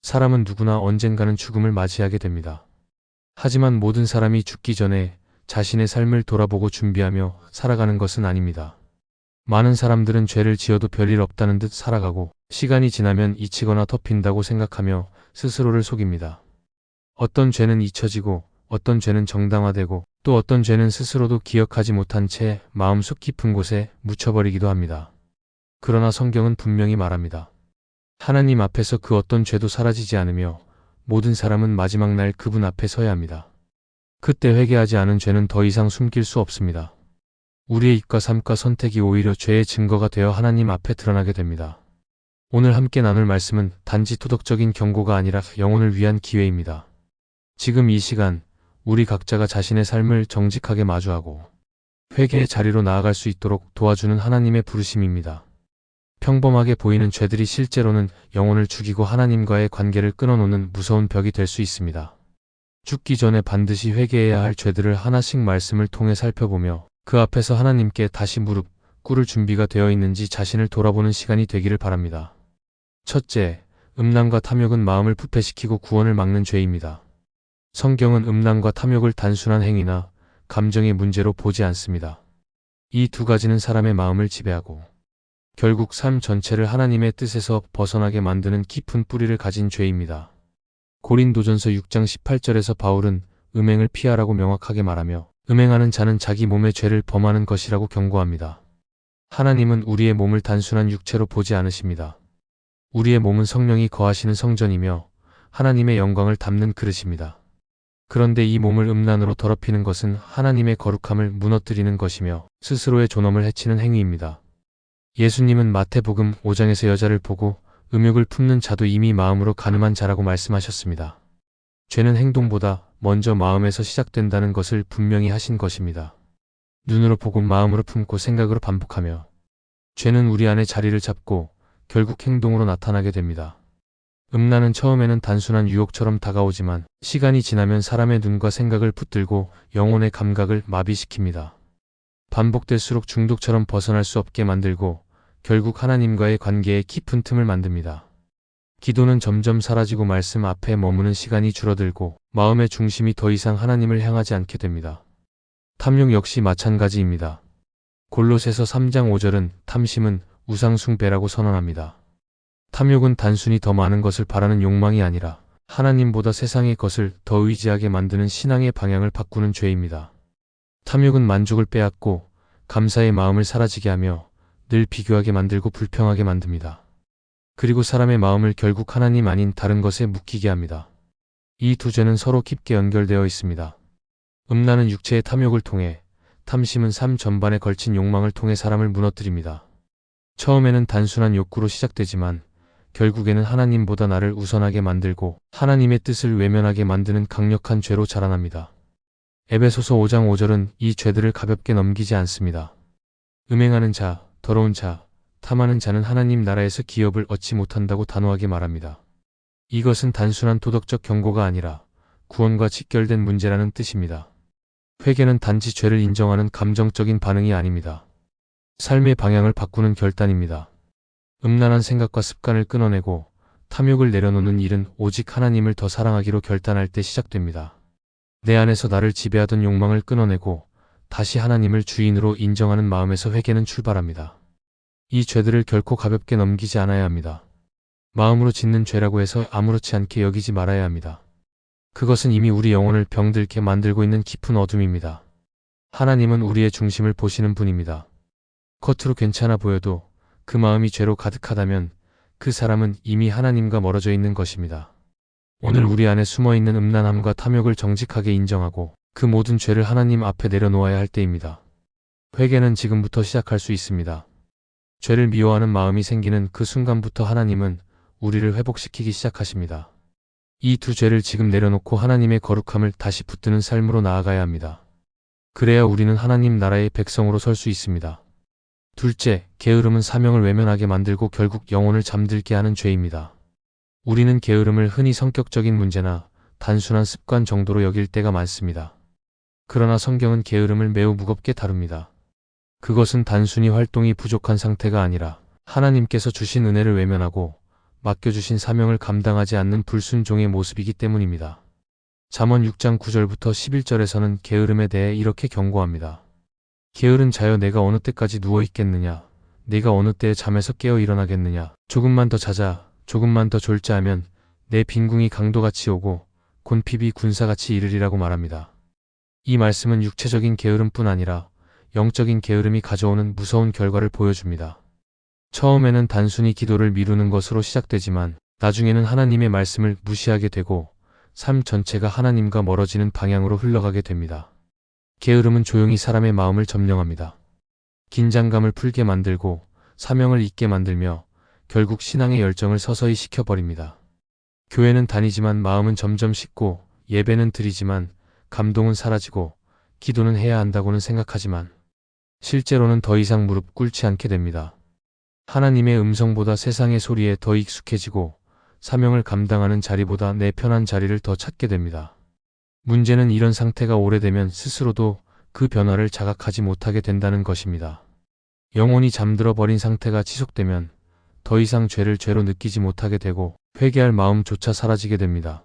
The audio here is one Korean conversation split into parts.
사람은 누구나 언젠가는 죽음을 맞이하게 됩니다. 하지만 모든 사람이 죽기 전에 자신의 삶을 돌아보고 준비하며 살아가는 것은 아닙니다. 많은 사람들은 죄를 지어도 별일 없다는 듯 살아가고 시간이 지나면 잊히거나 덮인다고 생각하며 스스로를 속입니다. 어떤 죄는 잊혀지고 어떤 죄는 정당화되고 또 어떤 죄는 스스로도 기억하지 못한 채 마음속 깊은 곳에 묻혀버리기도 합니다. 그러나 성경은 분명히 말합니다. 하나님 앞에서 그 어떤 죄도 사라지지 않으며 모든 사람은 마지막 날 그분 앞에 서야 합니다. 그때 회개하지 않은 죄는 더 이상 숨길 수 없습니다. 우리의 입과 삶과 선택이 오히려 죄의 증거가 되어 하나님 앞에 드러나게 됩니다. 오늘 함께 나눌 말씀은 단지 도덕적인 경고가 아니라 영혼을 위한 기회입니다. 지금 이 시간 우리 각자가 자신의 삶을 정직하게 마주하고 회개의 자리로 나아갈 수 있도록 도와주는 하나님의 부르심입니다. 평범하게 보이는 죄들이 실제로는 영혼을 죽이고 하나님과의 관계를 끊어놓는 무서운 벽이 될 수 있습니다. 죽기 전에 반드시 회개해야 할 죄들을 하나씩 말씀을 통해 살펴보며 그 앞에서 하나님께 다시 무릎 꿇을 준비가 되어 있는지 자신을 돌아보는 시간이 되기를 바랍니다. 첫째, 음란과 탐욕은 마음을 부패시키고 구원을 막는 죄입니다. 성경은 음란과 탐욕을 단순한 행위나 감정의 문제로 보지 않습니다. 이 두 가지는 사람의 마음을 지배하고 결국 삶 전체를 하나님의 뜻에서 벗어나게 만드는 깊은 뿌리를 가진 죄입니다. 고린도전서 6장 18절에서 바울은 음행을 피하라고 명확하게 말하며 음행하는 자는 자기 몸의 죄를 범하는 것이라고 경고합니다. 하나님은 우리의 몸을 단순한 육체로 보지 않으십니다. 우리의 몸은 성령이 거하시는 성전이며 하나님의 영광을 담는 그릇입니다. 그런데 이 몸을 음란으로 더럽히는 것은 하나님의 거룩함을 무너뜨리는 것이며 스스로의 존엄을 해치는 행위입니다. 예수님은 마태복음 5장에서 여자를 보고 음욕을 품는 자도 이미 마음으로 간음한 자라고 말씀하셨습니다. 죄는 행동보다 먼저 마음에서 시작된다는 것을 분명히 하신 것입니다. 눈으로 보고 마음으로 품고 생각으로 반복하며 죄는 우리 안에 자리를 잡고 결국 행동으로 나타나게 됩니다. 음란은 처음에는 단순한 유혹처럼 다가오지만 시간이 지나면 사람의 눈과 생각을 붙들고 영혼의 감각을 마비시킵니다. 반복될수록 중독처럼 벗어날 수 없게 만들고 결국 하나님과의 관계에 깊은 틈을 만듭니다. 기도는 점점 사라지고 말씀 앞에 머무는 시간이 줄어들고 마음의 중심이 더 이상 하나님을 향하지 않게 됩니다. 탐욕 역시 마찬가지입니다. 골로새서 3장 5절은 탐심은 우상숭배라고 선언합니다. 탐욕은 단순히 더 많은 것을 바라는 욕망이 아니라 하나님보다 세상의 것을 더 의지하게 만드는 신앙의 방향을 바꾸는 죄입니다. 탐욕은 만족을 빼앗고 감사의 마음을 사라지게 하며 늘 비교하게 만들고 불평하게 만듭니다. 그리고 사람의 마음을 결국 하나님 아닌 다른 것에 묶이게 합니다. 이 두 죄는 서로 깊게 연결되어 있습니다. 음란은 육체의 탐욕을 통해, 탐심은 삶 전반에 걸친 욕망을 통해 사람을 무너뜨립니다. 처음에는 단순한 욕구로 시작되지만 결국에는 하나님보다 나를 우선하게 만들고 하나님의 뜻을 외면하게 만드는 강력한 죄로 자라납니다. 에베소서 5장 5절은 이 죄들을 가볍게 넘기지 않습니다. 음행하는 자, 더러운 자, 탐하는 자는 하나님 나라에서 기업을 얻지 못한다고 단호하게 말합니다. 이것은 단순한 도덕적 경고가 아니라 구원과 직결된 문제라는 뜻입니다. 회개는 단지 죄를 인정하는 감정적인 반응이 아닙니다. 삶의 방향을 바꾸는 결단입니다. 음란한 생각과 습관을 끊어내고 탐욕을 내려놓는 일은 오직 하나님을 더 사랑하기로 결단할 때 시작됩니다. 내 안에서 나를 지배하던 욕망을 끊어내고 다시 하나님을 주인으로 인정하는 마음에서 회개는 출발합니다. 이 죄들을 결코 가볍게 넘기지 않아야 합니다. 마음으로 짓는 죄라고 해서 아무렇지 않게 여기지 말아야 합니다. 그것은 이미 우리 영혼을 병들게 만들고 있는 깊은 어둠입니다. 하나님은 우리의 중심을 보시는 분입니다. 겉으로 괜찮아 보여도 그 마음이 죄로 가득하다면 그 사람은 이미 하나님과 멀어져 있는 것입니다. 오늘 우리 안에 숨어있는 음란함과 탐욕을 정직하게 인정하고 그 모든 죄를 하나님 앞에 내려놓아야 할 때입니다. 회개는 지금부터 시작할 수 있습니다. 죄를 미워하는 마음이 생기는 그 순간부터 하나님은 우리를 회복시키기 시작하십니다. 이 두 죄를 지금 내려놓고 하나님의 거룩함을 다시 붙드는 삶으로 나아가야 합니다. 그래야 우리는 하나님 나라의 백성으로 설 수 있습니다. 둘째, 게으름은 사명을 외면하게 만들고 결국 영혼을 잠들게 하는 죄입니다. 우리는 게으름을 흔히 성격적인 문제나 단순한 습관 정도로 여길 때가 많습니다. 그러나 성경은 게으름을 매우 무겁게 다룹니다. 그것은 단순히 활동이 부족한 상태가 아니라 하나님께서 주신 은혜를 외면하고 맡겨주신 사명을 감당하지 않는 불순종의 모습이기 때문입니다. 잠언 6장 9절부터 11절에서는 게으름에 대해 이렇게 경고합니다. 게으른 자여 내가 어느 때까지 누워 있겠느냐? 네가 어느 때에 잠에서 깨어 일어나겠느냐? 조금만 더 자자, 조금만 더 졸자 하면 내 빈궁이 강도같이 오고 곤핍이 군사같이 이르리라고 말합니다. 이 말씀은 육체적인 게으름뿐 아니라 영적인 게으름이 가져오는 무서운 결과를 보여줍니다. 처음에는 단순히 기도를 미루는 것으로 시작되지만 나중에는 하나님의 말씀을 무시하게 되고 삶 전체가 하나님과 멀어지는 방향으로 흘러가게 됩니다. 게으름은 조용히 사람의 마음을 점령합니다. 긴장감을 풀게 만들고 사명을 잊게 만들며 결국 신앙의 열정을 서서히 식혀버립니다. 교회는 다니지만 마음은 점점 식고 예배는 드리지만 감동은 사라지고 기도는 해야 한다고는 생각하지만 실제로는 더 이상 무릎 꿇지 않게 됩니다. 하나님의 음성보다 세상의 소리에 더 익숙해지고 사명을 감당하는 자리보다 내 편한 자리를 더 찾게 됩니다. 문제는 이런 상태가 오래되면 스스로도 그 변화를 자각하지 못하게 된다는 것입니다. 영혼이 잠들어 버린 상태가 지속되면 더 이상 죄를 죄로 느끼지 못하게 되고 회개할 마음조차 사라지게 됩니다.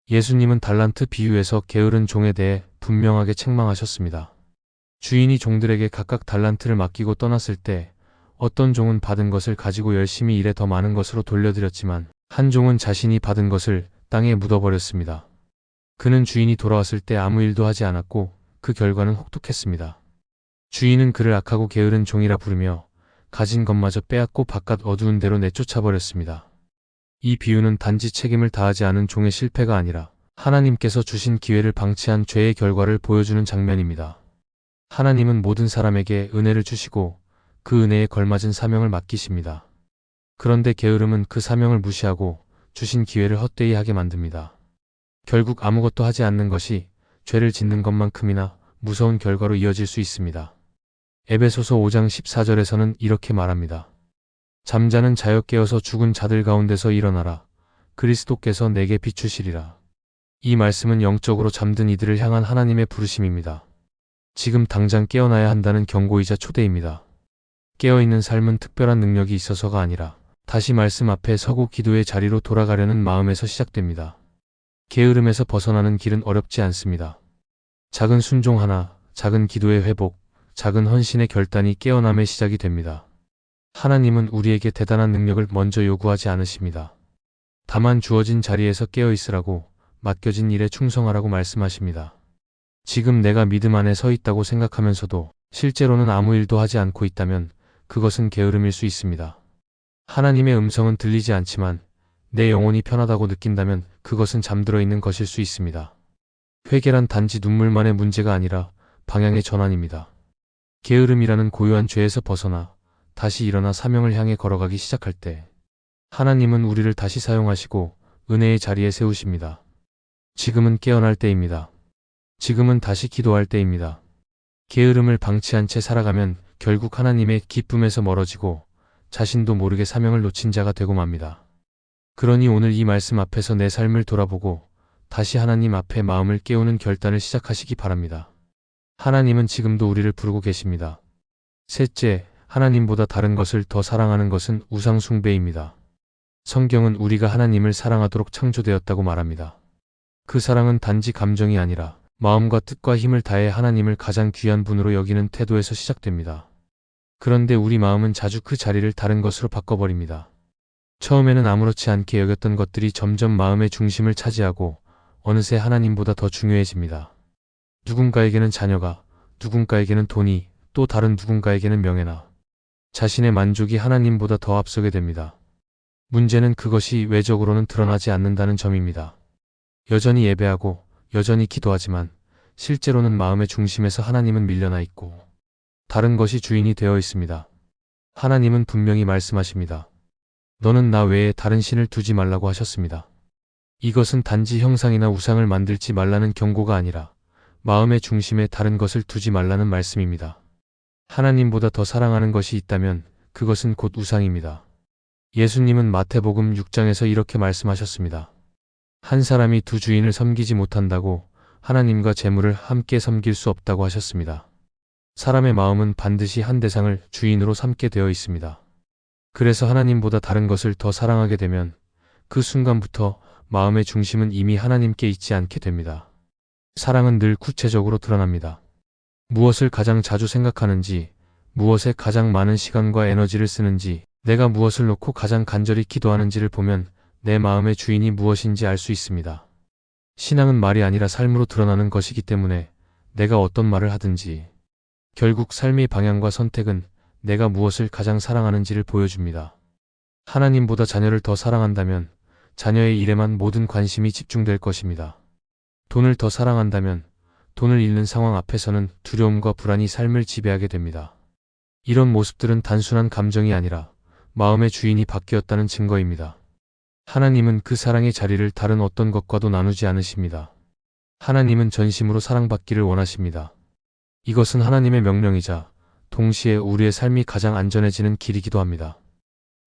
예수님은 달란트 비유에서 게으른 종에 대해 분명하게 책망하셨습니다. 주인이 종들에게 각각 달란트를 맡기고 떠났을 때 어떤 종은 받은 것을 가지고 열심히 일해 더 많은 것으로 돌려드렸지만 한 종은 자신이 받은 것을 땅에 묻어버렸습니다. 그는 주인이 돌아왔을 때 아무 일도 하지 않았고 그 결과는 혹독했습니다. 주인은 그를 악하고 게으른 종이라 부르며 가진 것마저 빼앗고 바깥 어두운 데로 내쫓아버렸습니다. 이 비유는 단지 책임을 다하지 않은 종의 실패가 아니라 하나님께서 주신 기회를 방치한 죄의 결과를 보여주는 장면입니다. 하나님은 모든 사람에게 은혜를 주시고 그 은혜에 걸맞은 사명을 맡기십니다. 그런데 게으름은 그 사명을 무시하고 주신 기회를 헛되이 하게 만듭니다. 결국 아무것도 하지 않는 것이 죄를 짓는 것만큼이나 무서운 결과로 이어질 수 있습니다. 에베소서 5장 14절에서는 이렇게 말합니다. 잠자는 자여 깨어서 죽은 자들 가운데서 일어나라. 그리스도께서 내게 비추시리라. 이 말씀은 영적으로 잠든 이들을 향한 하나님의 부르심입니다. 지금 당장 깨어나야 한다는 경고이자 초대입니다. 깨어있는 삶은 특별한 능력이 있어서가 아니라 다시 말씀 앞에 서고 기도의 자리로 돌아가려는 마음에서 시작됩니다. 게으름에서 벗어나는 길은 어렵지 않습니다. 작은 순종 하나, 작은 기도의 회복, 작은 헌신의 결단이 깨어남의 시작이 됩니다. 하나님은 우리에게 대단한 능력을 먼저 요구하지 않으십니다. 다만 주어진 자리에서 깨어 있으라고, 맡겨진 일에 충성하라고 말씀하십니다. 지금 내가 믿음 안에 서 있다고 생각하면서도 실제로는 아무 일도 하지 않고 있다면 그것은 게으름일 수 있습니다. 하나님의 음성은 들리지 않지만 내 영혼이 편하다고 느낀다면 그것은 잠들어 있는 것일 수 있습니다. 회개란 단지 눈물만의 문제가 아니라 방향의 전환입니다. 게으름이라는 고유한 죄에서 벗어나 다시 일어나 사명을 향해 걸어가기 시작할 때 하나님은 우리를 다시 사용하시고 은혜의 자리에 세우십니다. 지금은 깨어날 때입니다. 지금은 다시 기도할 때입니다. 게으름을 방치한 채 살아가면 결국 하나님의 기쁨에서 멀어지고 자신도 모르게 사명을 놓친 자가 되고 맙니다. 그러니 오늘 이 말씀 앞에서 내 삶을 돌아보고 다시 하나님 앞에 마음을 깨우는 결단을 시작하시기 바랍니다. 하나님은 지금도 우리를 부르고 계십니다. 셋째, 하나님보다 다른 것을 더 사랑하는 것은 우상 숭배입니다. 성경은 우리가 하나님을 사랑하도록 창조되었다고 말합니다. 그 사랑은 단지 감정이 아니라 마음과 뜻과 힘을 다해 하나님을 가장 귀한 분으로 여기는 태도에서 시작됩니다. 그런데 우리 마음은 자주 그 자리를 다른 것으로 바꿔버립니다. 처음에는 아무렇지 않게 여겼던 것들이 점점 마음의 중심을 차지하고 어느새 하나님보다 더 중요해집니다. 누군가에게는 자녀가, 누군가에게는 돈이, 또 다른 누군가에게는 명예나 자신의 만족이 하나님보다 더 앞서게 됩니다. 문제는 그것이 외적으로는 드러나지 않는다는 점입니다. 여전히 예배하고 여전히 기도하지만 실제로는 마음의 중심에서 하나님은 밀려나 있고 다른 것이 주인이 되어 있습니다. 하나님은 분명히 말씀하십니다. 너는 나 외에 다른 신을 두지 말라고 하셨습니다. 이것은 단지 형상이나 우상을 만들지 말라는 경고가 아니라 마음의 중심에 다른 것을 두지 말라는 말씀입니다. 하나님보다 더 사랑하는 것이 있다면 그것은 곧 우상입니다. 예수님은 마태복음 6장에서 이렇게 말씀하셨습니다. 한 사람이 두 주인을 섬기지 못한다고 하나님과 재물을 함께 섬길 수 없다고 하셨습니다. 사람의 마음은 반드시 한 대상을 주인으로 삼게 되어 있습니다. 그래서 하나님보다 다른 것을 더 사랑하게 되면 그 순간부터 마음의 중심은 이미 하나님께 있지 않게 됩니다. 사랑은 늘 구체적으로 드러납니다. 무엇을 가장 자주 생각하는지, 무엇에 가장 많은 시간과 에너지를 쓰는지, 내가 무엇을 놓고 가장 간절히 기도하는지를 보면 내 마음의 주인이 무엇인지 알 수 있습니다. 신앙은 말이 아니라 삶으로 드러나는 것이기 때문에 내가 어떤 말을 하든지 결국 삶의 방향과 선택은 내가 무엇을 가장 사랑하는지를 보여줍니다. 하나님보다 자녀를 더 사랑한다면 자녀의 일에만 모든 관심이 집중될 것입니다. 돈을 더 사랑한다면 돈을 잃는 상황 앞에서는 두려움과 불안이 삶을 지배하게 됩니다. 이런 모습들은 단순한 감정이 아니라 마음의 주인이 바뀌었다는 증거입니다. 하나님은 그 사랑의 자리를 다른 어떤 것과도 나누지 않으십니다. 하나님은 전심으로 사랑받기를 원하십니다. 이것은 하나님의 명령이자 동시에 우리의 삶이 가장 안전해지는 길이기도 합니다.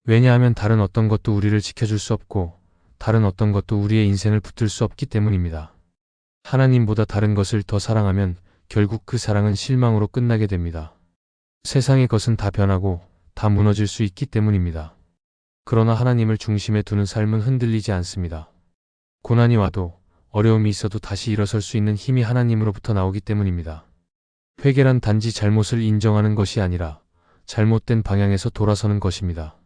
왜냐하면 다른 어떤 것도 우리를 지켜줄 수 없고 다른 어떤 것도 우리의 인생을 붙들 수 없기 때문입니다. 하나님보다 다른 것을 더 사랑하면 결국 그 사랑은 실망으로 끝나게 됩니다. 세상의 것은 다 변하고 다 무너질 수 있기 때문입니다. 그러나 하나님을 중심에 두는 삶은 흔들리지 않습니다. 고난이 와도 어려움이 있어도 다시 일어설 수 있는 힘이 하나님으로부터 나오기 때문입니다. 회개란 단지 잘못을 인정하는 것이 아니라 잘못된 방향에서 돌아서는 것입니다.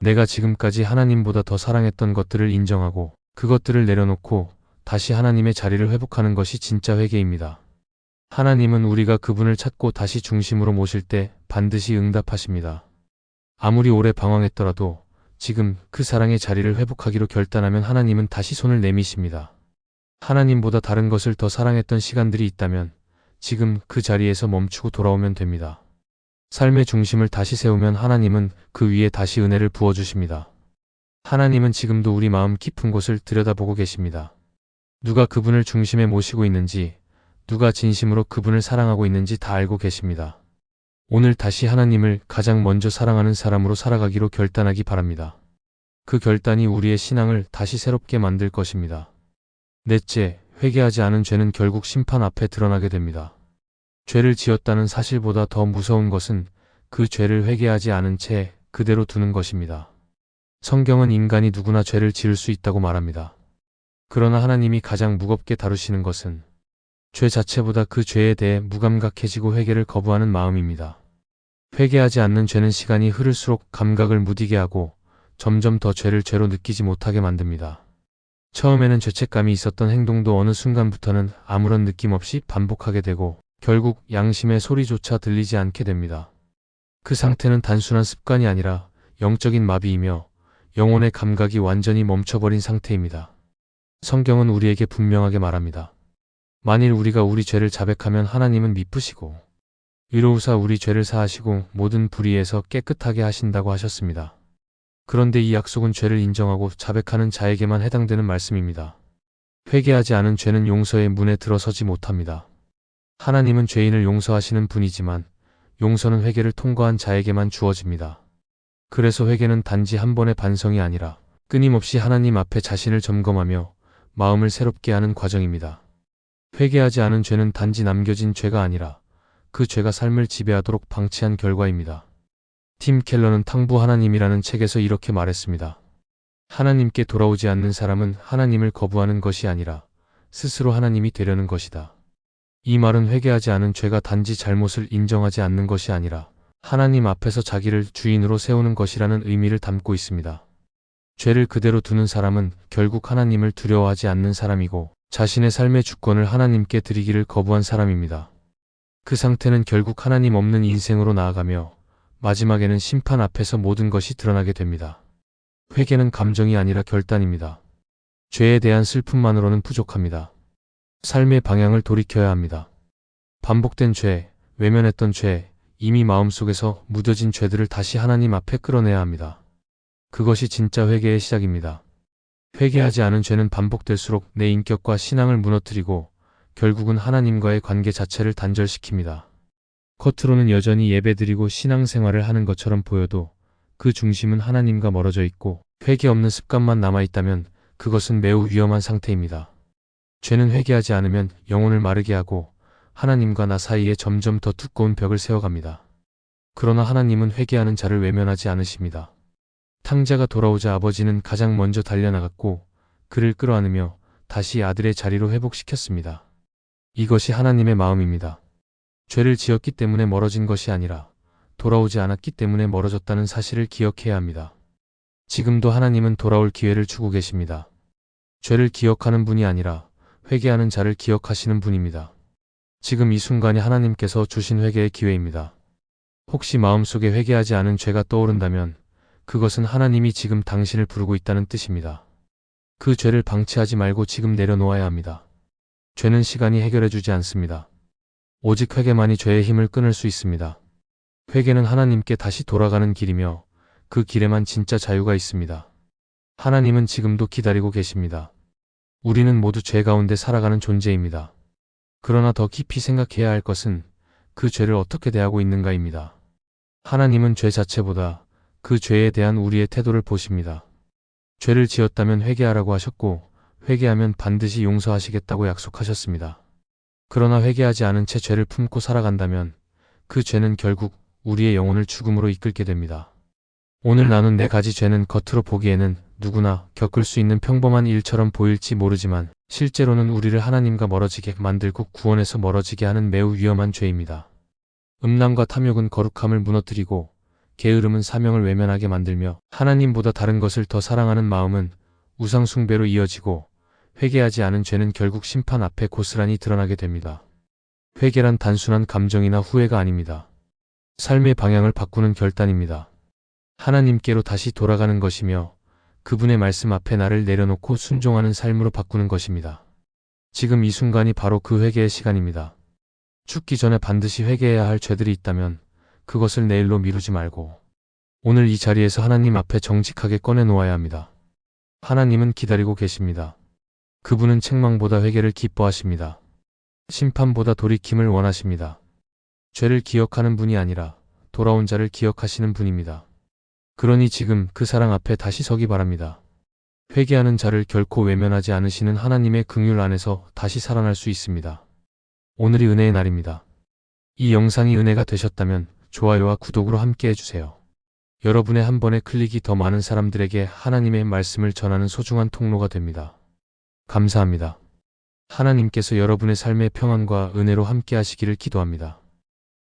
내가 지금까지 하나님보다 더 사랑했던 것들을 인정하고 그것들을 내려놓고 다시 하나님의 자리를 회복하는 것이 진짜 회개입니다. 하나님은 우리가 그분을 찾고 다시 중심으로 모실 때 반드시 응답하십니다. 아무리 오래 방황했더라도 지금 그 사랑의 자리를 회복하기로 결단하면 하나님은 다시 손을 내미십니다. 하나님보다 다른 것을 더 사랑했던 시간들이 있다면 지금 그 자리에서 멈추고 돌아오면 됩니다. 삶의 중심을 다시 세우면 하나님은 그 위에 다시 은혜를 부어주십니다. 하나님은 지금도 우리 마음 깊은 곳을 들여다보고 계십니다. 누가 그분을 중심에 모시고 있는지, 누가 진심으로 그분을 사랑하고 있는지 다 알고 계십니다. 오늘 다시 하나님을 가장 먼저 사랑하는 사람으로 살아가기로 결단하기 바랍니다. 그 결단이 우리의 신앙을 다시 새롭게 만들 것입니다. 넷째, 회개하지 않은 죄는 결국 심판 앞에 드러나게 됩니다. 죄를 지었다는 사실보다 더 무서운 것은 그 죄를 회개하지 않은 채 그대로 두는 것입니다. 성경은 인간이 누구나 죄를 지을 수 있다고 말합니다. 그러나 하나님이 가장 무겁게 다루시는 것은 죄 자체보다 그 죄에 대해 무감각해지고 회개를 거부하는 마음입니다. 회개하지 않는 죄는 시간이 흐를수록 감각을 무디게 하고 점점 더 죄를 죄로 느끼지 못하게 만듭니다. 처음에는 죄책감이 있었던 행동도 어느 순간부터는 아무런 느낌 없이 반복하게 되고 결국 양심의 소리조차 들리지 않게 됩니다. 그 상태는 단순한 습관이 아니라 영적인 마비이며 영혼의 감각이 완전히 멈춰버린 상태입니다. 성경은 우리에게 분명하게 말합니다. 만일 우리가 우리 죄를 자백하면 하나님은 미쁘시고 위로우사 우리 죄를 사하시고 모든 불의에서 깨끗하게 하신다고 하셨습니다. 그런데 이 약속은 죄를 인정하고 자백하는 자에게만 해당되는 말씀입니다. 회개하지 않은 죄는 용서의 문에 들어서지 못합니다. 하나님은 죄인을 용서하시는 분이지만 용서는 회개를 통과한 자에게만 주어집니다. 그래서 회개는 단지 한 번의 반성이 아니라 끊임없이 하나님 앞에 자신을 점검하며 마음을 새롭게 하는 과정입니다. 회개하지 않은 죄는 단지 남겨진 죄가 아니라 그 죄가 삶을 지배하도록 방치한 결과입니다. 팀 켈러는 탕부 하나님이라는 책에서 이렇게 말했습니다. 하나님께 돌아오지 않는 사람은 하나님을 거부하는 것이 아니라 스스로 하나님이 되려는 것이다. 이 말은 회개하지 않은 죄가 단지 잘못을 인정하지 않는 것이 아니라 하나님 앞에서 자기를 주인으로 세우는 것이라는 의미를 담고 있습니다. 죄를 그대로 두는 사람은 결국 하나님을 두려워하지 않는 사람이고 자신의 삶의 주권을 하나님께 드리기를 거부한 사람입니다. 그 상태는 결국 하나님 없는 인생으로 나아가며 마지막에는 심판 앞에서 모든 것이 드러나게 됩니다. 회개는 감정이 아니라 결단입니다. 죄에 대한 슬픔만으로는 부족합니다. 삶의 방향을 돌이켜야 합니다. 반복된 죄, 외면했던 죄, 이미 마음속에서 묻어진 죄들을 다시 하나님 앞에 끌어내야 합니다. 그것이 진짜 회개의 시작입니다. 회개하지 않은 죄는 반복될수록 내 인격과 신앙을 무너뜨리고 결국은 하나님과의 관계 자체를 단절시킵니다. 겉으로는 여전히 예배드리고 신앙생활을 하는 것처럼 보여도 그 중심은 하나님과 멀어져 있고 회개 없는 습관만 남아있다면 그것은 매우 위험한 상태입니다. 죄는 회개하지 않으면 영혼을 마르게 하고 하나님과 나 사이에 점점 더 두꺼운 벽을 세워갑니다. 그러나 하나님은 회개하는 자를 외면하지 않으십니다. 탕자가 돌아오자 아버지는 가장 먼저 달려나갔고 그를 끌어안으며 다시 아들의 자리로 회복시켰습니다. 이것이 하나님의 마음입니다. 죄를 지었기 때문에 멀어진 것이 아니라 돌아오지 않았기 때문에 멀어졌다는 사실을 기억해야 합니다. 지금도 하나님은 돌아올 기회를 주고 계십니다. 죄를 기억하는 분이 아니라 회개하는 자를 기억하시는 분입니다. 지금 이 순간이 하나님께서 주신 회개의 기회입니다. 혹시 마음속에 회개하지 않은 죄가 떠오른다면 그것은 하나님이 지금 당신을 부르고 있다는 뜻입니다. 그 죄를 방치하지 말고 지금 내려놓아야 합니다. 죄는 시간이 해결해주지 않습니다. 오직 회개만이 죄의 힘을 끊을 수 있습니다. 회개는 하나님께 다시 돌아가는 길이며 그 길에만 진짜 자유가 있습니다. 하나님은 지금도 기다리고 계십니다. 우리는 모두 죄 가운데 살아가는 존재입니다. 그러나 더 깊이 생각해야 할 것은 그 죄를 어떻게 대하고 있는가입니다. 하나님은 죄 자체보다 그 죄에 대한 우리의 태도를 보십니다. 죄를 지었다면 회개하라고 하셨고 회개하면 반드시 용서하시겠다고 약속하셨습니다. 그러나 회개하지 않은 채 죄를 품고 살아간다면 그 죄는 결국 우리의 영혼을 죽음으로 이끌게 됩니다. 오늘 나눈 4가지 죄는 겉으로 보기에는 누구나 겪을 수 있는 평범한 일처럼 보일지 모르지만 실제로는 우리를 하나님과 멀어지게 만들고 구원에서 멀어지게 하는 매우 위험한 죄입니다. 음란과 탐욕은 거룩함을 무너뜨리고 게으름은 사명을 외면하게 만들며 하나님보다 다른 것을 더 사랑하는 마음은 우상 숭배로 이어지고 회개하지 않은 죄는 결국 심판 앞에 고스란히 드러나게 됩니다. 회개란 단순한 감정이나 후회가 아닙니다. 삶의 방향을 바꾸는 결단입니다. 하나님께로 다시 돌아가는 것이며 그분의 말씀 앞에 나를 내려놓고 순종하는 삶으로 바꾸는 것입니다. 지금 이 순간이 바로 그 회개의 시간입니다. 죽기 전에 반드시 회개해야 할 죄들이 있다면 그것을 내일로 미루지 말고 오늘 이 자리에서 하나님 앞에 정직하게 꺼내놓아야 합니다. 하나님은 기다리고 계십니다. 그분은 책망보다 회개를 기뻐하십니다. 심판보다 돌이킴을 원하십니다. 죄를 기억하는 분이 아니라 돌아온 자를 기억하시는 분입니다. 그러니 지금 그 사랑 앞에 다시 서기 바랍니다. 회개하는 자를 결코 외면하지 않으시는 하나님의 긍휼 안에서 다시 살아날 수 있습니다. 오늘이 은혜의 날입니다. 이 영상이 은혜가 되셨다면 좋아요와 구독으로 함께 해주세요. 여러분의 한 번의 클릭이 더 많은 사람들에게 하나님의 말씀을 전하는 소중한 통로가 됩니다. 감사합니다. 하나님께서 여러분의 삶의 평안과 은혜로 함께 하시기를 기도합니다.